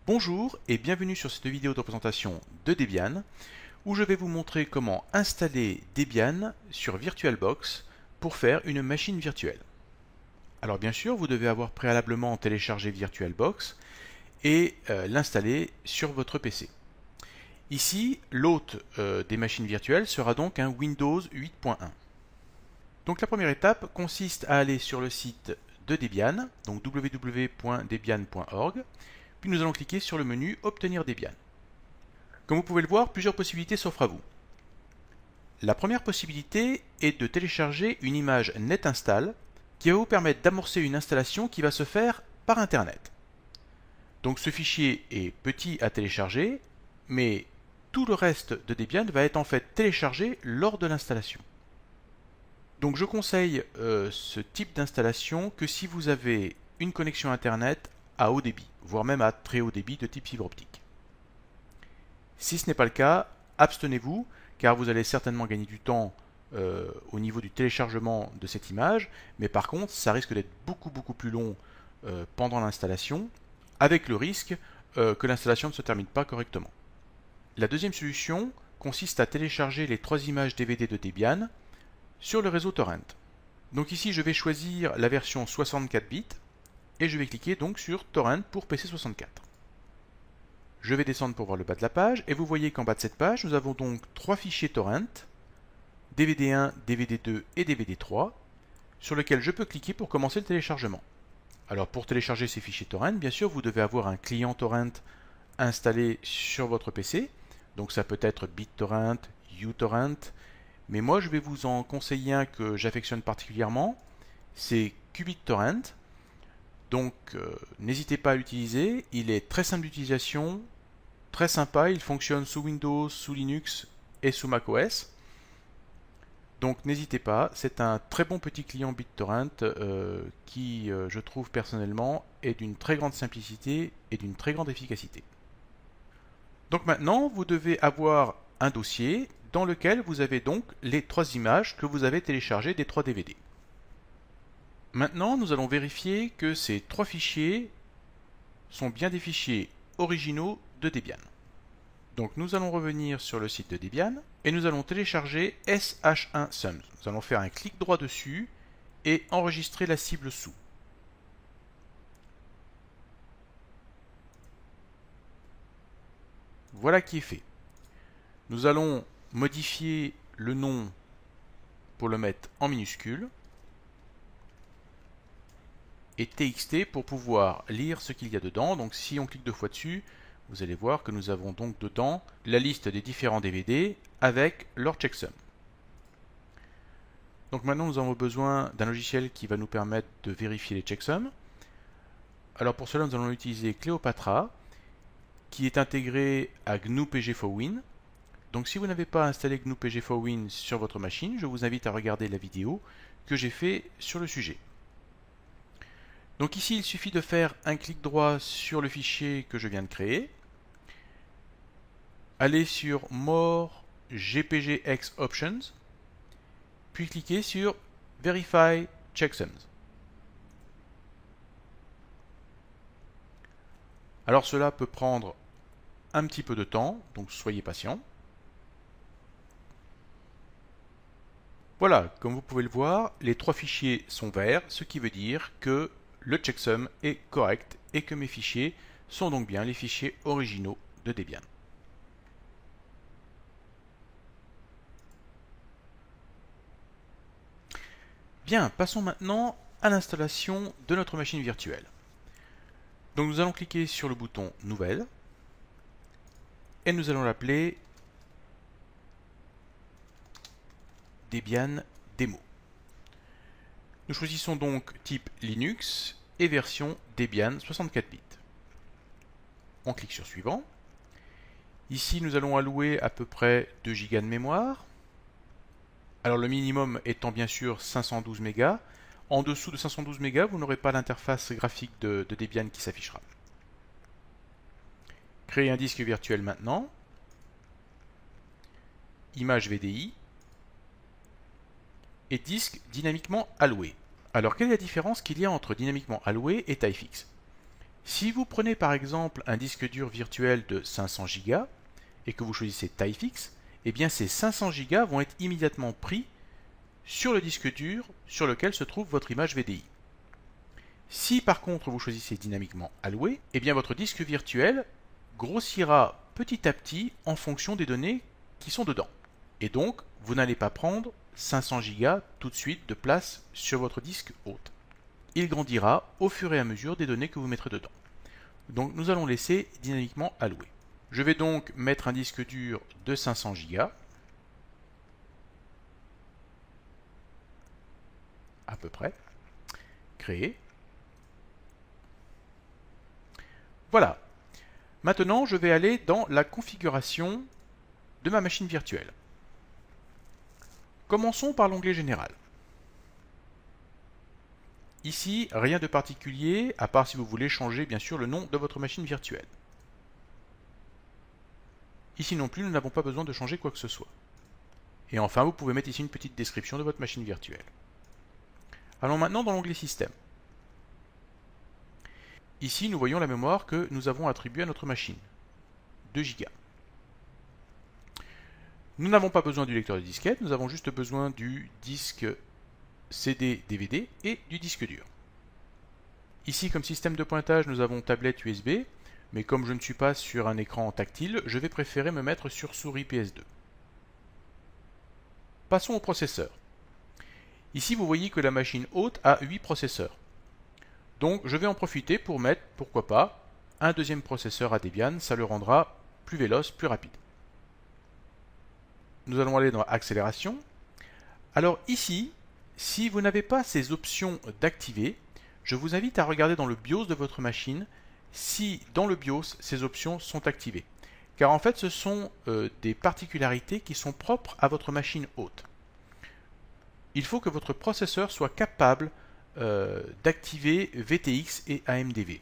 Bonjour et bienvenue sur cette vidéo de présentation de Debian où je vais vous montrer comment installer Debian sur VirtualBox pour faire une machine virtuelle. Alors bien sûr, vous devez avoir préalablement téléchargé VirtualBox et l'installer sur votre PC. Ici, l'hôte des machines virtuelles sera donc un Windows 8.1. Donc la première étape consiste à aller sur le site de Debian, donc www.debian.org, puis nous allons cliquer sur le menu Obtenir Debian. Comme vous pouvez le voir, plusieurs possibilités s'offrent à vous. La première possibilité est de télécharger une image NetInstall qui va vous permettre d'amorcer une installation qui va se faire par Internet. Donc ce fichier est petit à télécharger, mais tout le reste de Debian va être en fait téléchargé lors de l'installation. Donc je conseille ce type d'installation que si vous avez une connexion Internet à haut débit, voire même à très haut débit de type fibre optique. Si ce n'est pas le cas, abstenez-vous, car vous allez certainement gagner du temps au niveau du téléchargement de cette image, mais par contre, ça risque d'être beaucoup plus long pendant l'installation, avec le risque que l'installation ne se termine pas correctement. La deuxième solution consiste à télécharger les 3 images DVD de Debian sur le réseau torrent. Donc ici, je vais choisir la version 64 bits et je vais cliquer donc sur Torrent pour PC 64. Je vais descendre pour voir le bas de la page et vous voyez qu'en bas de cette page, nous avons donc 3 fichiers torrent, DVD1, DVD2 et DVD3, sur lesquels je peux cliquer pour commencer le téléchargement. Alors pour télécharger ces fichiers torrent, bien sûr, vous devez avoir un client torrent installé sur votre PC. Donc ça peut être BitTorrent, uTorrent, mais moi je vais vous en conseiller un que j'affectionne particulièrement, c'est QBitTorrent. Donc n'hésitez pas à l'utiliser, il est très simple d'utilisation, très sympa, il fonctionne sous Windows, sous Linux et sous macOS. Donc n'hésitez pas, c'est un très bon petit client BitTorrent qui, je trouve personnellement, est d'une très grande simplicité et d'une très grande efficacité. Donc maintenant, vous devez avoir un dossier dans lequel vous avez donc les 3 images que vous avez téléchargées des 3 DVD. Maintenant, nous allons vérifier que ces 3 fichiers sont bien des fichiers originaux de Debian. Donc nous allons revenir sur le site de Debian et nous allons télécharger sh1sums. Nous allons faire un clic droit dessus et enregistrer la cible sous. Voilà qui est fait. Nous allons modifier le nom pour le mettre en minuscule et txt pour pouvoir lire ce qu'il y a dedans. Donc si on clique 2 fois dessus, vous allez voir que nous avons donc dedans la liste des différents DVD avec leur checksum. Donc maintenant nous avons besoin d'un logiciel qui va nous permettre de vérifier les checksums. Alors pour cela nous allons utiliser Cleopatra qui est intégré à GNU-PG4Win. Donc si vous n'avez pas installé GNU-PG4Win sur votre machine, je vous invite à regarder la vidéo que j'ai fait sur le sujet. Donc ici, il suffit de faire un clic droit sur le fichier que je viens de créer, aller sur More GPGX Options, puis cliquer sur Verify Checksums. Alors cela peut prendre un petit peu de temps, donc soyez patient. Voilà, comme vous pouvez le voir, les 3 fichiers sont verts, ce qui veut dire que le checksum est correct et que mes fichiers sont donc bien les fichiers originaux de Debian. Bien, passons maintenant à l'installation de notre machine virtuelle. Donc nous allons cliquer sur le bouton Nouvelle et nous allons l'appeler Debian Demo. Nous choisissons donc type Linux et version Debian 64 bits. On clique sur Suivant. Ici, nous allons allouer à peu près 2 Go de mémoire. Alors le minimum étant bien sûr 512 MB. En dessous de 512 MB, vous n'aurez pas l'interface graphique de Debian qui s'affichera. Créer un disque virtuel maintenant. Image VDI. Et disque dynamiquement alloué. Alors quelle est la différence qu'il y a entre dynamiquement alloué et taille fixe? Si vous prenez par exemple un disque dur virtuel de 500 Go et que vous choisissez taille fixe, eh bien ces 500 Go vont être immédiatement pris sur le disque dur sur lequel se trouve votre image VDI. Si par contre vous choisissez dynamiquement alloué, eh bien votre disque virtuel grossira petit à petit en fonction des données qui sont dedans. Et donc, vous n'allez pas prendre 500 Go tout de suite de place sur votre disque hôte. Il grandira au fur et à mesure des données que vous mettrez dedans. Donc nous allons laisser dynamiquement alloué. Je vais donc mettre un disque dur de 500 Go. À peu près. Créer. Voilà. Maintenant, je vais aller dans la configuration de ma machine virtuelle. Commençons par l'onglet Général. Ici, rien de particulier, à part si vous voulez changer bien sûr le nom de votre machine virtuelle. Ici non plus, nous n'avons pas besoin de changer quoi que ce soit. Et enfin, vous pouvez mettre ici une petite description de votre machine virtuelle. Allons maintenant dans l'onglet Système. Ici, nous voyons la mémoire que nous avons attribuée à notre machine, 2 Go. Nous n'avons pas besoin du lecteur de disquette, nous avons juste besoin du disque CD, DVD et du disque dur. Ici, comme système de pointage, nous avons tablette USB, mais comme je ne suis pas sur un écran tactile, je vais préférer me mettre sur souris PS2. Passons au processeur. Ici, vous voyez que la machine hôte a 8 processeurs. Donc, je vais en profiter pour mettre, pourquoi pas, un deuxième processeur à Debian, ça le rendra plus véloce, plus rapide. Nous allons aller dans Accélération. Alors ici, si vous n'avez pas ces options d'activer, je vous invite à regarder dans le BIOS de votre machine si dans le BIOS ces options sont activées. Car en fait, ce sont des particularités qui sont propres à votre machine hôte. Il faut que votre processeur soit capable d'activer VTX et AMDV.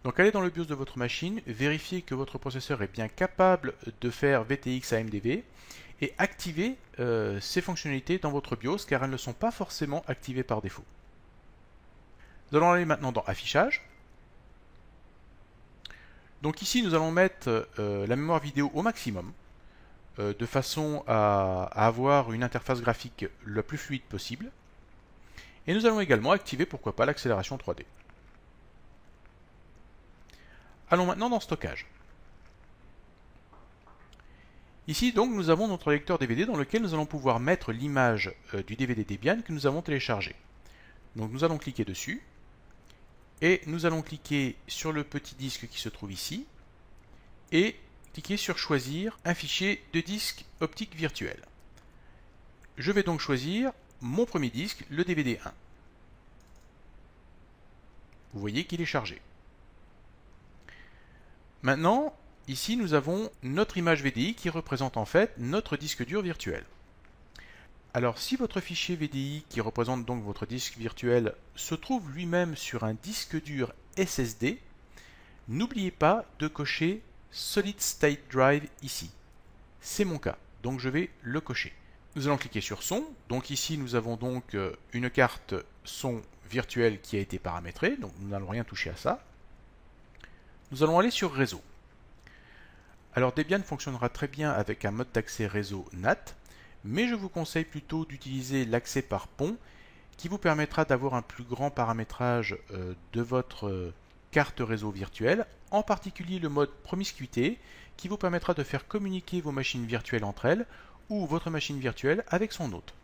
Donc allez dans le BIOS de votre machine, vérifiez que votre processeur est bien capable de faire VTX AMDV et activez ces fonctionnalités dans votre BIOS car elles ne sont pas forcément activées par défaut. Nous allons aller maintenant dans Affichage. Donc ici nous allons mettre la mémoire vidéo au maximum de façon à avoir une interface graphique la plus fluide possible. Et nous allons également activer, pourquoi pas, l'accélération 3D. Allons maintenant dans Stockage. Ici, donc, nous avons notre lecteur DVD dans lequel nous allons pouvoir mettre l'image du DVD Debian que nous avons téléchargé. Donc, nous allons cliquer dessus. Et nous allons cliquer sur le petit disque qui se trouve ici. Et cliquer sur Choisir un fichier de disque optique virtuel. Je vais donc choisir mon premier disque, le DVD 1. Vous voyez qu'il est chargé. Maintenant, ici nous avons notre image VDI qui représente en fait notre disque dur virtuel. Alors si votre fichier VDI qui représente donc votre disque virtuel se trouve lui-même sur un disque dur SSD, n'oubliez pas de cocher Solid State Drive ici. C'est mon cas, donc je vais le cocher. Nous allons cliquer sur Son. Donc ici nous avons donc une carte son virtuelle qui a été paramétrée, donc nous n'allons rien toucher à ça. Nous allons aller sur Réseau. Alors Debian fonctionnera très bien avec un mode d'accès réseau NAT, mais je vous conseille plutôt d'utiliser l'accès par pont qui vous permettra d'avoir un plus grand paramétrage de votre carte réseau virtuelle, en particulier le mode promiscuité qui vous permettra de faire communiquer vos machines virtuelles entre elles ou votre machine virtuelle avec son hôte.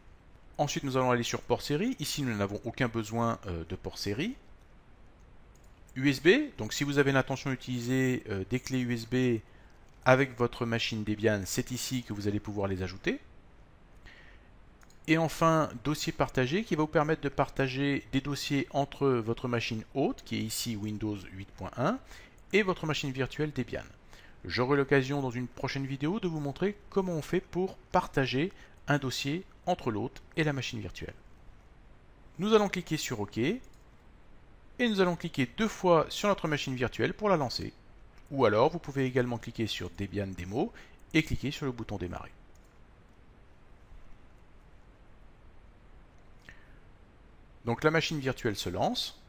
Ensuite nous allons aller sur port série, ici nous n'avons aucun besoin de port série. USB, donc si vous avez l'intention d'utiliser des clés USB avec votre machine Debian, c'est ici que vous allez pouvoir les ajouter. Et enfin, dossier partagé qui va vous permettre de partager des dossiers entre votre machine hôte, qui est ici Windows 8.1, et votre machine virtuelle Debian. J'aurai l'occasion dans une prochaine vidéo de vous montrer comment on fait pour partager un dossier entre l'hôte et la machine virtuelle. Nous allons cliquer sur OK, et nous allons cliquer 2 fois sur notre machine virtuelle pour la lancer. Ou alors, vous pouvez également cliquer sur Debian Demo et cliquer sur le bouton Démarrer. Donc la machine virtuelle se lance.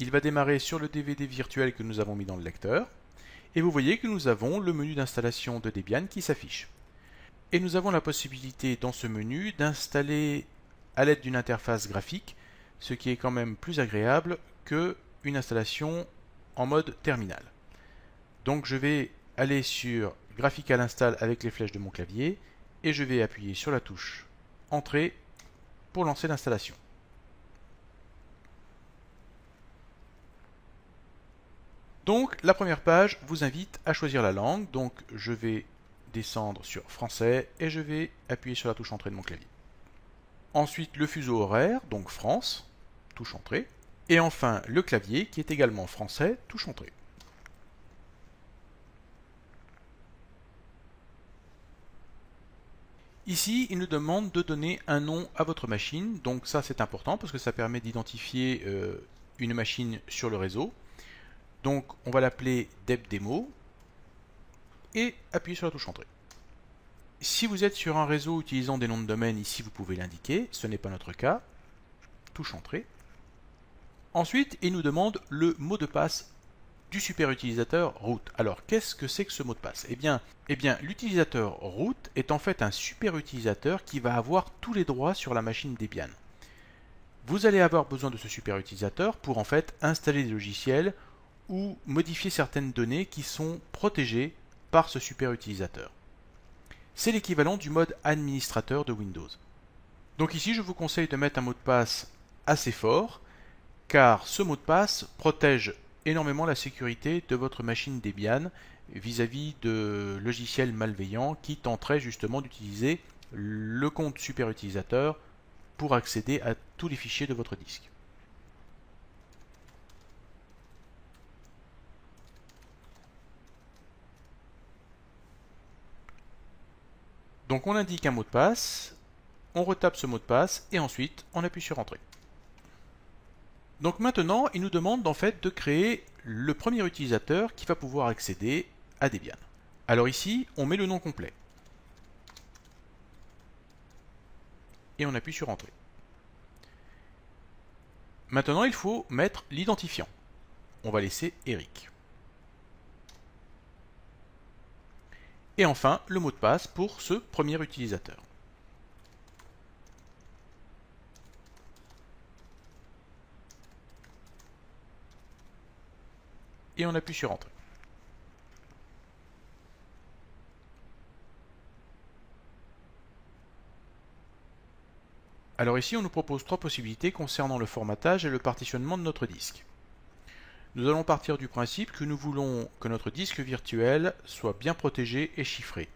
Il va démarrer sur le DVD virtuel que nous avons mis dans le lecteur. Et vous voyez que nous avons le menu d'installation de Debian qui s'affiche. Et nous avons la possibilité dans ce menu d'installer à l'aide d'une interface graphique, ce qui est quand même plus agréable qu'une installation en mode terminal. Donc je vais aller sur Graphical Install avec les flèches de mon clavier et je vais appuyer sur la touche Entrée pour lancer l'installation. Donc la première page vous invite à choisir la langue, donc je vais descendre sur français et je vais appuyer sur la touche entrée de mon clavier. Ensuite le fuseau horaire, donc France, touche entrée, et enfin le clavier qui est également français, touche entrée. Ici, il nous demande de donner un nom à votre machine, donc ça c'est important parce que ça permet d'identifier une machine sur le réseau. Donc on va l'appeler DebDemo et appuyer sur la touche Entrée. Si vous êtes sur un réseau utilisant des noms de domaine, ici vous pouvez l'indiquer, ce n'est pas notre cas. Touche Entrée. Ensuite, il nous demande le mot de passe du super utilisateur root. Alors, qu'est-ce que c'est que ce mot de passe ? Eh bien, l'utilisateur root est en fait un super utilisateur qui va avoir tous les droits sur la machine Debian. Vous allez avoir besoin de ce super utilisateur pour en fait installer des logiciels ou modifier certaines données qui sont protégées par ce super utilisateur. C'est l'équivalent du mode administrateur de Windows. Donc ici, je vous conseille de mettre un mot de passe assez fort, car ce mot de passe protège énormément la sécurité de votre machine Debian vis-à-vis de logiciels malveillants qui tenteraient justement d'utiliser le compte super utilisateur pour accéder à tous les fichiers de votre disque. Donc on indique un mot de passe, on retape ce mot de passe et ensuite on appuie sur Entrée. Donc maintenant, il nous demande en fait de créer le premier utilisateur qui va pouvoir accéder à Debian. Alors ici, on met le nom complet. Et on appuie sur Entrée. Maintenant, il faut mettre l'identifiant. On va laisser Eric. Et enfin, le mot de passe pour ce premier utilisateur. Et on appuie sur Entrée. Alors ici, on nous propose trois possibilités concernant le formatage et le partitionnement de notre disque. Nous allons partir du principe que nous voulons que notre disque virtuel soit bien protégé et chiffré.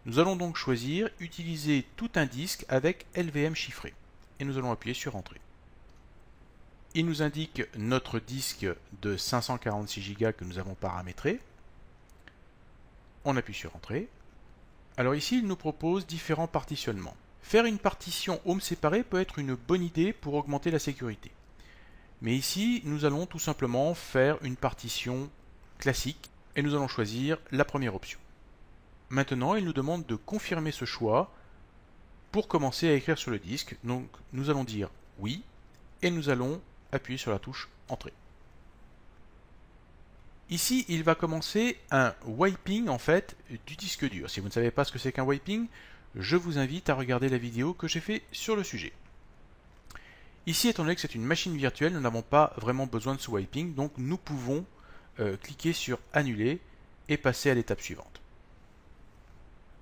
Nous allons donc choisir utiliser tout un disque avec LVM chiffré. Et nous allons appuyer sur Entrée. Il nous indique notre disque de 546 Go que nous avons paramétré. On appuie sur Entrée. Alors ici, il nous propose différents partitionnements. Faire une partition home séparée peut être une bonne idée pour augmenter la sécurité. Mais ici, nous allons tout simplement faire une partition classique et nous allons choisir la première option. Maintenant, il nous demande de confirmer ce choix pour commencer à écrire sur le disque. Donc, nous allons dire oui et nous allons appuyer sur la touche Entrée. Ici, il va commencer un wiping en fait du disque dur. Si vous ne savez pas ce que c'est qu'un wiping, je vous invite à regarder la vidéo que j'ai faite sur le sujet. Ici, étant donné que c'est une machine virtuelle, nous n'avons pas vraiment besoin de ce wiping, donc nous pouvons cliquer sur Annuler et passer à l'étape suivante.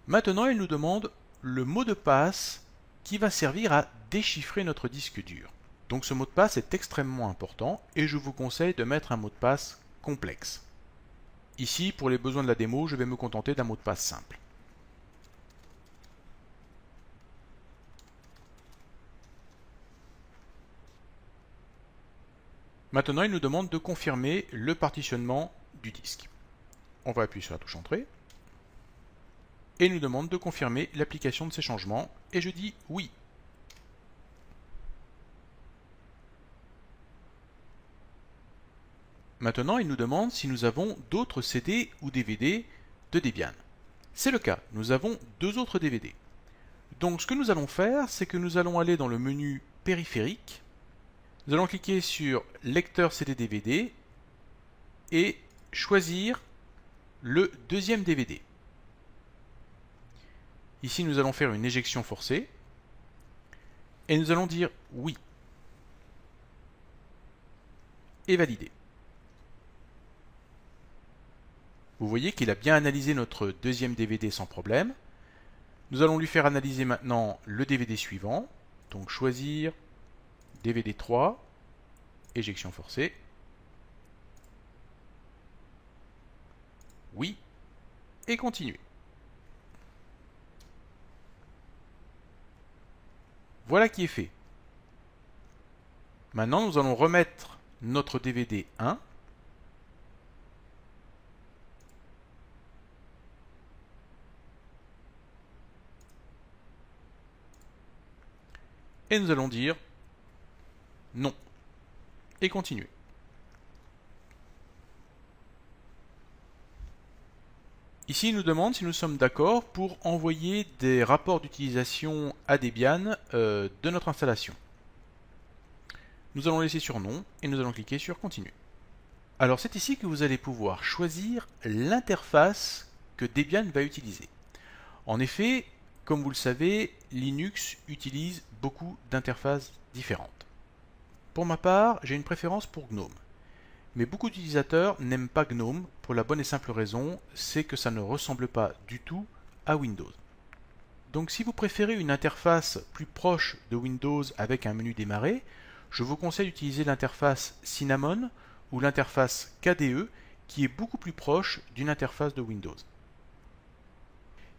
Maintenant, il nous demande le mot de passe qui va servir à déchiffrer notre disque dur. Donc ce mot de passe est extrêmement important et je vous conseille de mettre un mot de passe complexe. Ici, pour les besoins de la démo, je vais me contenter d'un mot de passe simple. Maintenant, il nous demande de confirmer le partitionnement du disque. On va appuyer sur la touche Entrée. Et il nous demande de confirmer l'application de ces changements. Et je dis oui. Maintenant, il nous demande si nous avons d'autres CD ou DVD de Debian. C'est le cas, nous avons deux autres DVD. Donc ce que nous allons faire, c'est que nous allons aller dans le menu périphérique Nous allons cliquer sur lecteur CD-DVD et choisir le deuxième DVD. Ici, nous allons faire une éjection forcée et nous allons dire oui et valider. Vous voyez qu'il a bien analysé notre deuxième DVD sans problème. Nous allons lui faire analyser maintenant le DVD suivant. Donc choisir DVD 3, éjection forcée. Oui et continuer. Voilà qui est fait. Maintenant, nous allons remettre notre DVD 1. Et nous allons dire non. Et continuer. Ici, il nous demande si nous sommes d'accord pour envoyer des rapports d'utilisation à Debian de notre installation. Nous allons laisser sur non et nous allons cliquer sur continuer. Alors c'est ici que vous allez pouvoir choisir l'interface que Debian va utiliser. En effet, comme vous le savez, Linux utilise beaucoup d'interfaces différentes. Pour ma part, j'ai une préférence pour GNOME. Mais beaucoup d'utilisateurs n'aiment pas GNOME pour la bonne et simple raison, c'est que ça ne ressemble pas du tout à Windows. Donc si vous préférez une interface plus proche de Windows avec un menu démarrer, je vous conseille d'utiliser l'interface Cinnamon ou l'interface KDE qui est beaucoup plus proche d'une interface de Windows.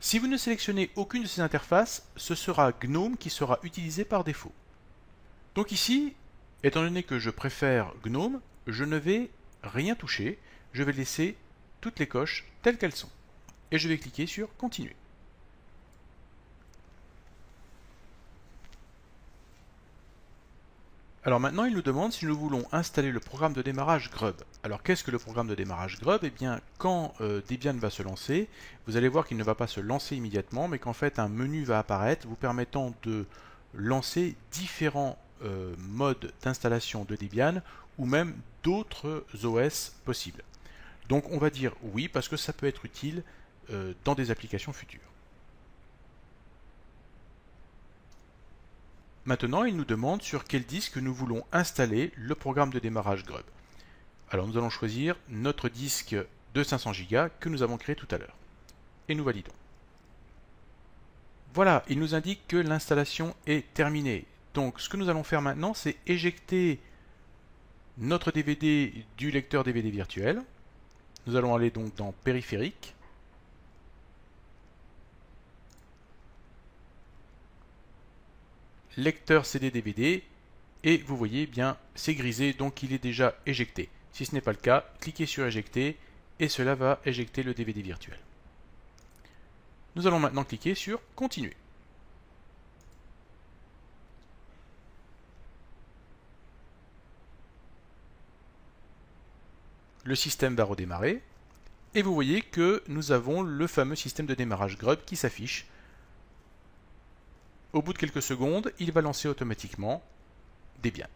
Si vous ne sélectionnez aucune de ces interfaces, ce sera GNOME qui sera utilisé par défaut. Donc ici, étant donné que je préfère GNOME, je ne vais rien toucher, je vais laisser toutes les coches telles qu'elles sont. Et je vais cliquer sur continuer. Alors maintenant, il nous demande si nous voulons installer le programme de démarrage Grub. Alors qu'est-ce que le programme de démarrage Grub? Eh bien, quand Debian va se lancer, vous allez voir qu'il ne va pas se lancer immédiatement, mais qu'en fait un menu va apparaître vous permettant de lancer différents modes d'installation de Debian ou même d'autres OS possibles. Donc on va dire oui parce que ça peut être utile dans des applications futures. Maintenant, il nous demande sur quel disque nous voulons installer le programme de démarrage Grub. Alors nous allons choisir notre disque de 500 Go que nous avons créé tout à l'heure. Et nous validons. Voilà, il nous indique que l'installation est terminée. Donc ce que nous allons faire maintenant, c'est éjecter notre DVD du lecteur DVD virtuel. Nous allons aller donc dans Périphérique. Lecteur CD-DVD et vous voyez bien c'est grisé donc il est déjà éjecté. Si ce n'est pas le cas, cliquez sur éjecter et cela va éjecter le DVD virtuel. Nous allons maintenant cliquer sur continuer. Le système va redémarrer et vous voyez que nous avons le fameux système de démarrage Grub qui s'affiche. Au bout de quelques secondes, il va lancer automatiquement Debian.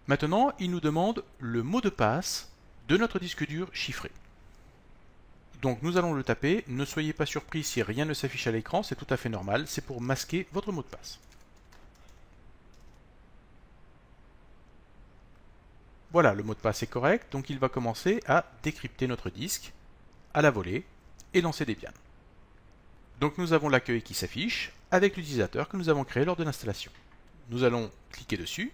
Maintenant, il nous demande le mot de passe de notre disque dur chiffré. Donc nous allons le taper. Ne soyez pas surpris si rien ne s'affiche à l'écran, c'est tout à fait normal. C'est pour masquer votre mot de passe. Voilà, le mot de passe est correct, donc il va commencer à décrypter notre disque à la volée et lancer Debian. Donc nous avons l'accueil qui s'affiche avec l'utilisateur que nous avons créé lors de l'installation. Nous allons cliquer dessus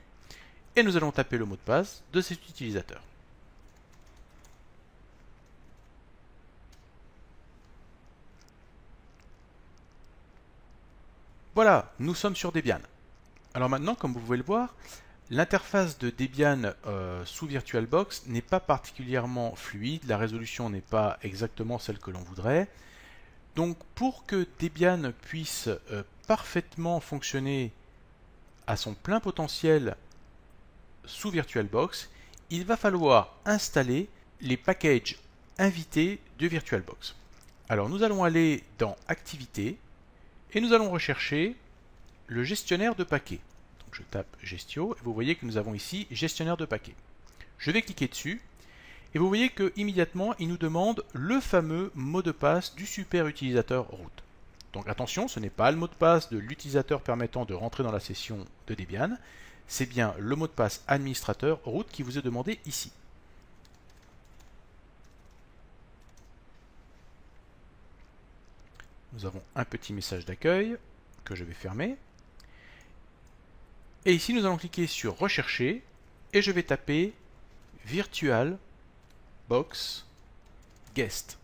et nous allons taper le mot de passe de cet utilisateur. Voilà, nous sommes sur Debian. Alors maintenant, comme vous pouvez le voir, l'interface de Debian sous VirtualBox n'est pas particulièrement fluide, la résolution n'est pas exactement celle que l'on voudrait. Donc pour que Debian puisse parfaitement fonctionner à son plein potentiel sous VirtualBox, il va falloir installer les packages invités de VirtualBox. Alors nous allons aller dans Activités et nous allons rechercher le gestionnaire de paquets. Donc Donc je tape Gestio et vous voyez que nous avons ici gestionnaire de paquets. Je vais cliquer dessus et vous voyez que immédiatement il nous demande le fameux mot de passe du super utilisateur root. Donc attention, ce n'est pas le mot de passe de l'utilisateur permettant de rentrer dans la session de Debian, c'est bien le mot de passe administrateur root qui vous est demandé ici. Nous avons un petit message d'accueil que je vais fermer. Et ici, nous allons cliquer sur Rechercher et je vais taper VirtualBox Guest.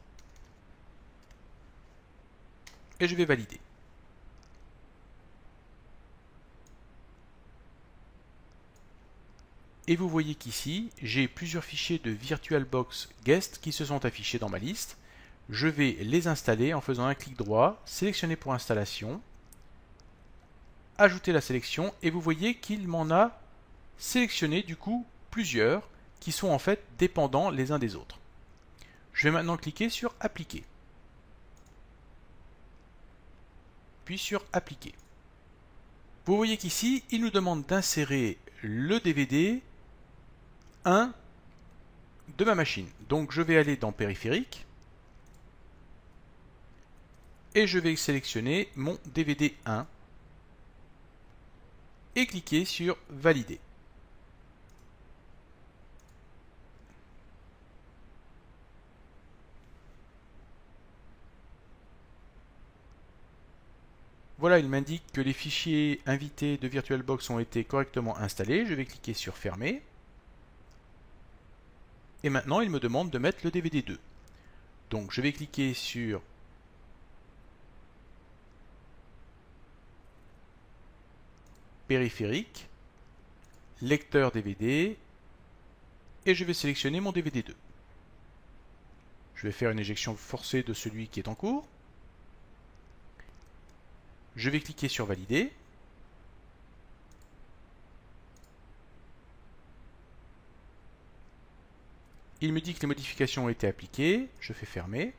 Et je vais valider. Et vous voyez qu'ici, j'ai plusieurs fichiers de VirtualBox Guest qui se sont affichés dans ma liste. Je vais les installer en faisant un clic droit, sélectionner pour installation, ajouter la sélection et vous voyez qu'il m'en a sélectionné du coup plusieurs qui sont en fait dépendants les uns des autres. Je vais maintenant cliquer sur Appliquer. Puis sur Appliquer. Vous voyez qu'ici, il nous demande d'insérer le DVD 1 de ma machine. Donc je vais aller dans Périphérique et je vais sélectionner mon DVD 1 et cliquer sur Valider. Voilà, il m'indique que les fichiers invités de VirtualBox ont été correctement installés. Je vais cliquer sur Fermer. Et maintenant, il me demande de mettre le DVD 2. Donc, je vais cliquer sur Périphérique, Lecteur DVD, et je vais sélectionner mon DVD 2. Je vais faire une éjection forcée de celui qui est en cours. Je vais cliquer sur Valider. Il me dit que les modifications ont été appliquées. Je fais Fermer.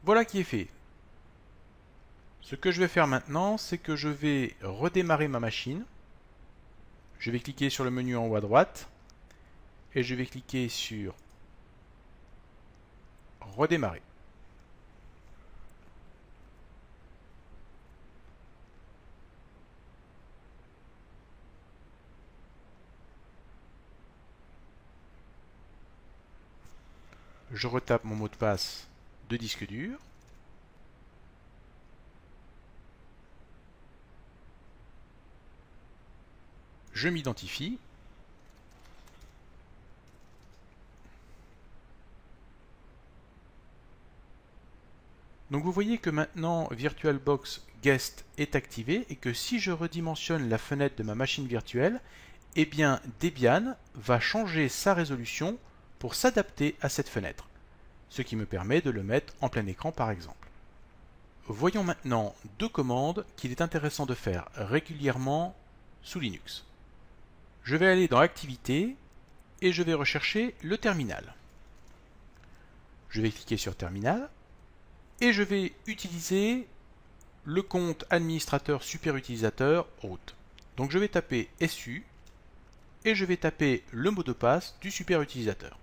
Voilà qui est fait. Ce que je vais faire maintenant, c'est que je vais redémarrer ma machine. Je vais cliquer sur le menu en haut à droite. Et je vais cliquer sur Redémarrer. Je retape mon mot de passe de disque dur. Je m'identifie. Donc vous voyez que maintenant VirtualBox Guest est activé et que si je redimensionne la fenêtre de ma machine virtuelle, eh bien Debian va changer sa résolution pour s'adapter à cette fenêtre, ce qui me permet de le mettre en plein écran par exemple. Voyons maintenant deux commandes qu'il est intéressant de faire régulièrement sous Linux. Je vais aller dans Activités et je vais rechercher le terminal. Je vais cliquer sur Terminal et je vais utiliser le compte administrateur superutilisateur root. Donc je vais taper SU et je vais taper le mot de passe du superutilisateur.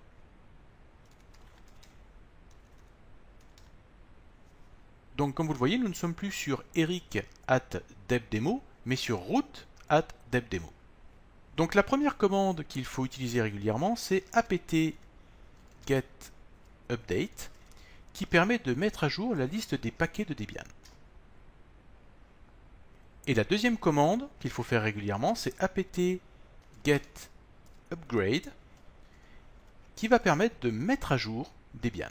Donc comme vous le voyez, nous ne sommes plus sur eric@debdemo, mais sur root@debdemo. Donc la première commande qu'il faut utiliser régulièrement, c'est apt-get update, qui permet de mettre à jour la liste des paquets de Debian. Et la deuxième commande qu'il faut faire régulièrement, c'est apt-get upgrade, qui va permettre de mettre à jour Debian.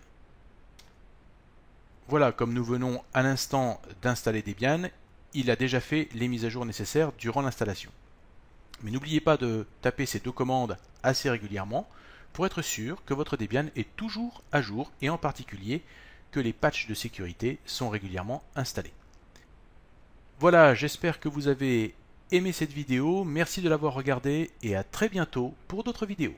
Voilà, comme nous venons à l'instant d'installer Debian, il a déjà fait les mises à jour nécessaires durant l'installation. Mais n'oubliez pas de taper ces deux commandes assez régulièrement pour être sûr que votre Debian est toujours à jour et en particulier que les patchs de sécurité sont régulièrement installés. Voilà, j'espère que vous avez aimé cette vidéo, merci de l'avoir regardée et à très bientôt pour d'autres vidéos.